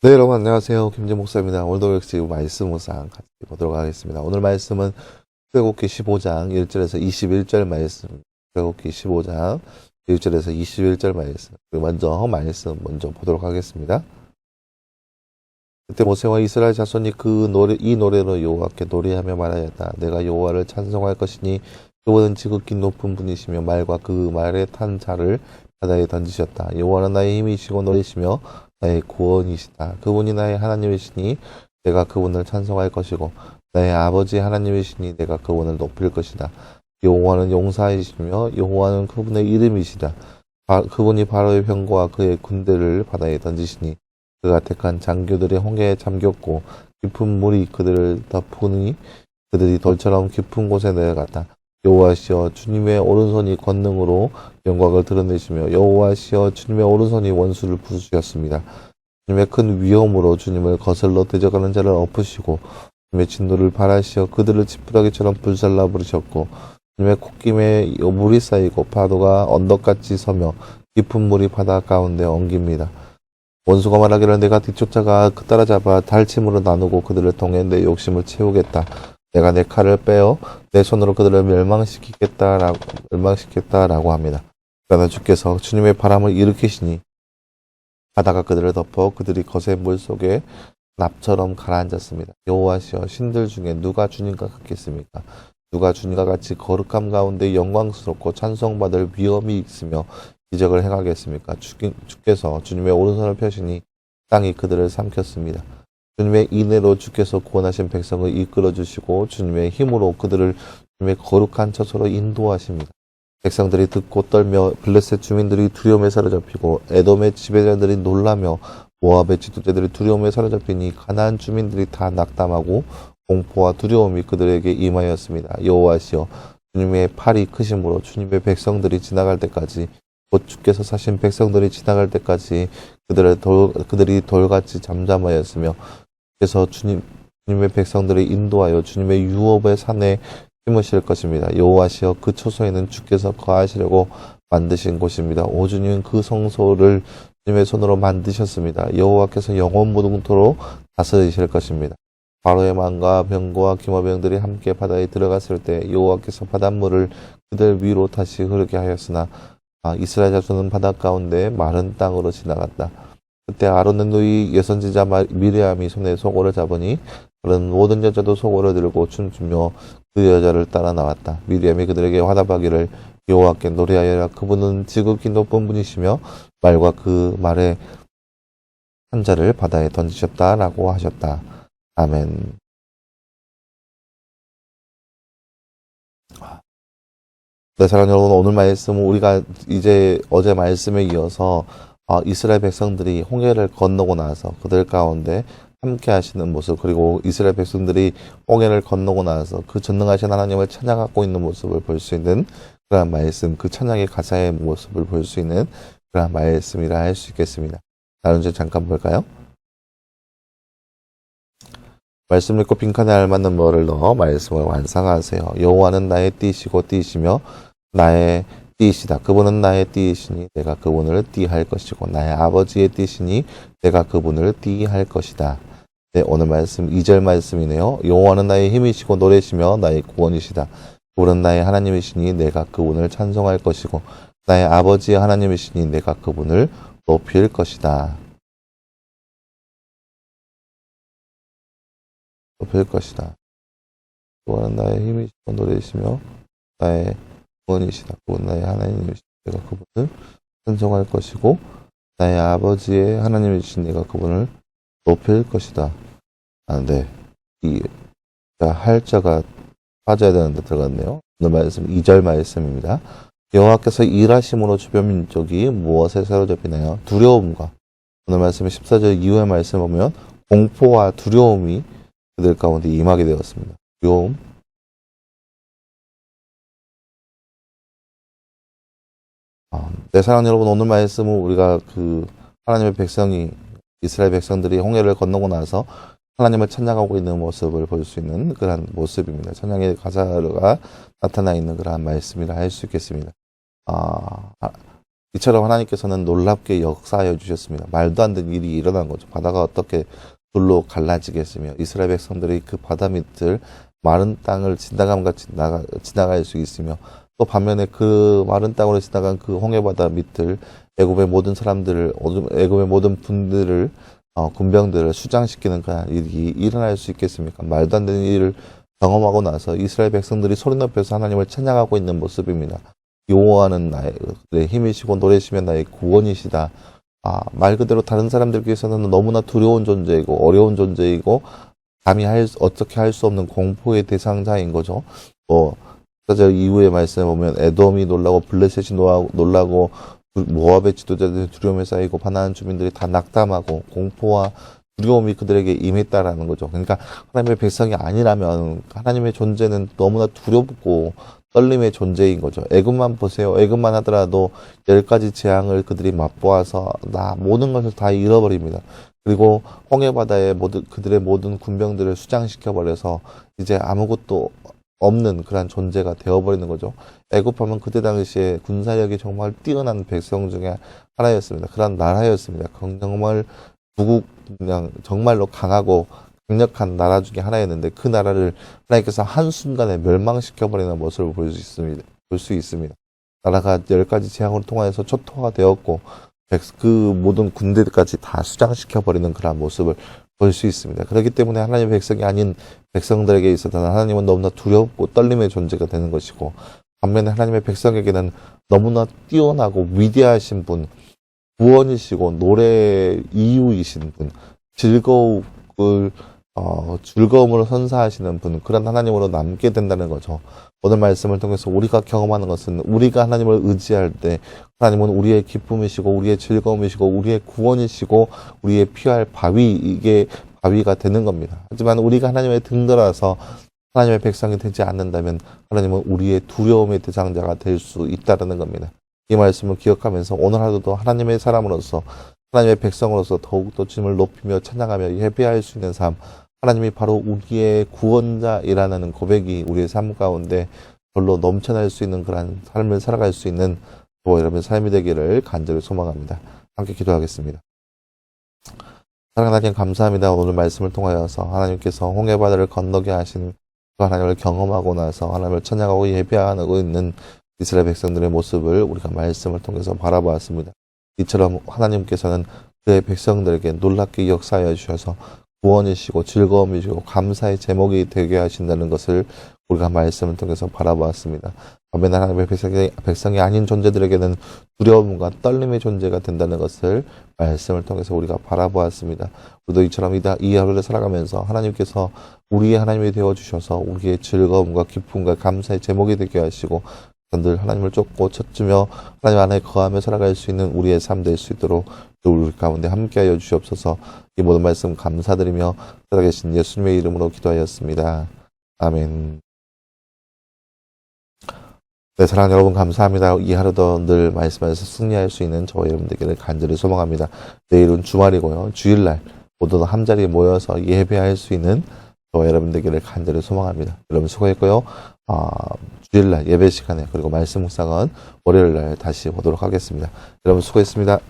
네, 여러분 안녕하세요. 김진 목사입니다. 오늘도 역시 말씀 묵상 같이 보도록 하겠습니다. 오늘 말씀은 출애굽기 15장 1절에서 21절 말씀, 출애굽기 15장 1절에서 21절 말씀, 먼저 말씀 먼저 보도록 하겠습니다. 그때 모세와 이스라엘 자손이 이 노래로 여호와께 노래하며 말하였다. 내가 여호와를 찬송할 것이니 그분은 지극히 높은 분이시며 말과 그 말에 탄 자를 바다에 던지셨다. 여호와는 나의 힘이시고 노래시며 나의 구원이시다. 그분이 나의 하나님이시니 내가 그분을 찬송할 것이고 나의 아버지 하나님이시니 내가 그분을 높일 것이다. 여호와는 용사이시며 여호와는 그분의 이름이시다. 그분이 바로의 병거와 그의 군대를 바다에 던지시니 그가 택한 장교들의 홍해에 잠겼고 깊은 물이 그들을 덮으니 그들이 돌처럼 깊은 곳에 내려갔다. 여호와시여 주님의 오른손이 권능으로 영광을 드러내시며 여호와시여 주님의 오른손이 원수를 부수셨습니다. 주님의 큰 위엄으로 주님을 거슬러 대적하는 자를 엎으시고 주님의 진노를 발하시어 그들을 지푸라기처럼 불살라 부르셨고 주님의 콧김에 물이 쌓이고 파도가 언덕같이 서며 깊은 물이 바다 가운데 엉깁니다. 원수가 말하기를 내가 뒤쫓아가 그 따라잡아 달침으로 나누고 그들을 통해 내 욕심을 채우겠다. 내가 내 칼을 빼어 내 손으로 그들을 멸망시켰다라고 합니다. 그러나 주께서 주님의 바람을 일으키시니 바다가 그들을 덮어 그들이 거센 물 속에 납처럼 가라앉았습니다. 여호와시여 신들 중에 누가 주님과 같겠습니까? 누가 주님과 같이 거룩함 가운데 영광스럽고 찬송받을 위엄이 있으며 기적을 행하겠습니까? 주께서 주님의 오른손을 펴시니 땅이 그들을 삼켰습니다. 주님의 인애로 주께서 구원하신 백성을 이끌어 주시고 주님의 힘으로 그들을 주님의 거룩한 처소로 인도하십니다. 백성들이 듣고 떨며 블레셋 주민들이 두려움에 사로잡히고 에돔의 지배자들이 놀라며 모압의 지도자들이 두려움에 사로잡히니 가나안 주민들이 다 낙담하고 공포와 두려움이 그들에게 임하였습니다. 여호와시여 주님의 팔이 크심으로 주님의 백성들이 지나갈 때까지 곧 주께서 사신 백성들이 지나갈 때까지 그들이 돌같이 잠잠하였으며 그래서 주님의 백성들을 인도하여 주님의 유업의 산에 심으실 것입니다. 여호와시여 그 처소에는 주께서 거하시려고 만드신 곳입니다. 오 주님 그 성소를 주님의 손으로 만드셨습니다. 여호와께서 영원 무궁토록 다스리실 것입니다. 바로의 망과 병거와 기마병들이 함께 바다에 들어갔을 때 여호와께서 바닷물을 그들 위로 다시 흐르게 하였으나 이스라엘 자손은 바다 가운데 마른 땅으로 지나갔다. 그때 아론의 누이 예선지자 미리암이 손에 소고를 잡으니 그런 모든 여자도 소고를 들고 춤추며 그 여자를 따라 나왔다. 미리암이 그들에게 화답하기를 여호와께 노래하여라. 그분은 지극히 높은 분이시며 말과 그 말에 한 자를 바다에 던지셨다라고 하셨다. 아멘. 네, 사랑하는 여러분, 오늘 말씀은 우리가 이제 어제 말씀에 이어서 이스라엘 백성들이 홍해를 건너고 나서 그들 가운데 함께 하시는 모습, 그리고 이스라엘 백성들이 홍해를 건너고 나서 그 전능하신 하나님을 찬양하고 있는 모습을 볼 수 있는 그런 말씀, 그 찬양의 가사의 모습을 볼 수 있는 그런 말씀이라 할 수 있겠습니다. 다른 점 잠깐 볼까요? 말씀 읽고 빈칸에 알맞는 뭐를 넣어 말씀을 완성하세요. 여호와는 나의 띠시고 띠시며 나의 띠시다. 그분은 나의 띠이시니 내가 그분을 띠할 것이고 나의 아버지의 띠시니 내가 그분을 띠할 것이다. 네, 오늘 말씀 2절 말씀이네요. 여호와는 나의 힘이시고 노래시며 나의 구원이시다. 그분은 나의 하나님이시니 내가 그분을 찬송할 것이고 나의 아버지의 하나님이시니 내가 그분을 높일 것이다. 높일 것이다. 그분은 나의 힘이시고 노래시며 나의 구원이시다. 그분은 나의 하나님이시니 내가 그분을 찬송할 것이고 나의 아버지의 하나님이신 내가 그분을 높일 것이다. 네. 할자가 빠져야 되는데 들어갔네요. 오늘 말씀 2절 말씀입니다. 여호와께서 일하심으로 주변 민족이 무엇에 사로잡히나요? 두려움과. 오늘 말씀 14절 이후의 말씀 보면 공포와 두려움이 그들 가운데 임하게 되었습니다. 두려움. 네, 사랑하는 여러분, 오늘 말씀은 우리가 하나님의 백성이, 이스라엘 백성들이 홍해를 건너고 나서 하나님을 찬양하고 있는 모습을 볼 수 있는 그런 모습입니다. 찬양의 가사가 나타나 있는 그러한 말씀이라 할 수 있겠습니다. 이처럼 하나님께서는 놀랍게 역사하여 주셨습니다. 말도 안 되는 일이 일어난 거죠. 바다가 어떻게 둘로 갈라지겠으며 이스라엘 백성들이 그 바다 밑을 마른 땅을 지나감같이 지나갈 수 있으며 또 반면에 그 마른 땅으로 지나간 그 홍해바다 밑을 애굽의 모든 사람들을 애굽의 모든 분들을 군병들을 수장시키는 그런 일이 일어날 수 있겠습니까? 말도 안 되는 일을 경험하고 나서 이스라엘 백성들이 소리 높여서 하나님을 찬양하고 있는 모습입니다. 여호와는 나의 힘이시고 노래시며 나의 구원이시다. 말 그대로 다른 사람들께서는 너무나 두려운 존재이고 어려운 존재이고 감히 어떻게 할 수 없는 공포의 대상자인 거죠. 저 이후의 말씀에 보면 에돔이 놀라고 블레셋이 놀라고 모압의 지도자들이 두려움에 쌓이고 바나안 주민들이 다 낙담하고 공포와 두려움이 그들에게 임했다라는 거죠. 그러니까 하나님의 백성이 아니라면 하나님의 존재는 너무나 두렵고 떨림의 존재인 거죠. 애굽만 보세요. 애굽만 하더라도 10가지 재앙을 그들이 맛보아서 모든 것을 다 잃어버립니다. 그리고 홍해바다에 그들의 모든 군병들을 수장시켜버려서 이제 아무것도 없는 그런 존재가 되어버리는 거죠. 애굽하면 그때 당시에 군사력이 정말 뛰어난 백성 중에 하나였습니다. 그런 나라였습니다. 정말 그냥 정말로 강하고 강력한 나라 중에 하나였는데 그 나라를 하나님께서 한순간에 멸망시켜버리는 모습을 볼 수 있습니다. 나라가 10가지 재앙을 통하여서 초토화가 되었고 그 모든 군대까지 다 수장시켜버리는 그런 모습을 볼 수 있습니다. 그렇기 때문에 하나님의 백성이 아닌 백성들에게 있어서는 하나님은 너무나 두렵고 떨림의 존재가 되는 것이고 반면에 하나님의 백성에게는 너무나 뛰어나고 위대하신 분, 구원이시고 노래 이유이신 분, 즐거움을 선사하시는 분, 그런 하나님으로 남게 된다는 거죠. 오늘 말씀을 통해서 우리가 경험하는 것은 우리가 하나님을 의지할 때 하나님은 우리의 기쁨이시고 우리의 즐거움이시고 우리의 구원이시고 우리의 피할 이게 바위가 되는 겁니다. 하지만 우리가 하나님의 등들어서 하나님의 백성이 되지 않는다면 하나님은 우리의 두려움의 대상자가 될 수 있다는 겁니다. 이 말씀을 기억하면서 오늘 하루도 하나님의 사람으로서 하나님의 백성으로서 더욱더 주님을 높이며 찬양하며 예배할 수 있는 삶, 하나님이 바로 우리의 구원자이라는 고백이 우리의 삶 가운데 별로 넘쳐날 수 있는 그런 삶을 살아갈 수 있는 저와 여러분의 삶이 되기를 간절히 소망합니다. 함께 기도하겠습니다. 사랑하는 하나님 감사합니다. 오늘 말씀을 통하여서 하나님께서 홍해바다를 건너게 하신 그 하나님을 경험하고 나서 하나님을 찬양하고 예배하고 있는 이스라엘 백성들의 모습을 우리가 말씀을 통해서 바라보았습니다. 이처럼 하나님께서는 그의 백성들에게 놀랍게 역사하여 주셔서 구원이시고 즐거움이시고 감사의 제목이 되게 하신다는 것을 우리가 말씀을 통해서 바라보았습니다. 반면 하나님의 백성이 아닌 존재들에게는 두려움과 떨림의 존재가 된다는 것을 말씀을 통해서 우리가 바라보았습니다. 우리도 이처럼 이 하루를 살아가면서 하나님께서 우리의 하나님이 되어주셔서 우리의 즐거움과 기쁨과 감사의 제목이 되게 하시고 늘 하나님을 쫓고 찾으며 하나님 안에 거하며 살아갈 수 있는 우리의 삶 될 수 있도록 우리 가운데 함께하여 주시옵소서. 이 모든 말씀 감사드리며 살아계신 예수님의 이름으로 기도하였습니다. 아멘. 네, 사랑하는 여러분 감사합니다. 이 하루도 늘 말씀에서 승리할 수 있는 저와 여러분 되기를 간절히 소망합니다. 내일은 주말이고요. 주일날 모두 한자리에 모여서 예배할 수 있는 저와 여러분 되기를 간절히 소망합니다. 여러분 수고했고요. 주일날 예배 시간에 그리고 말씀 묵상은 월요일날 다시 보도록 하겠습니다. 여러분 수고했습니다.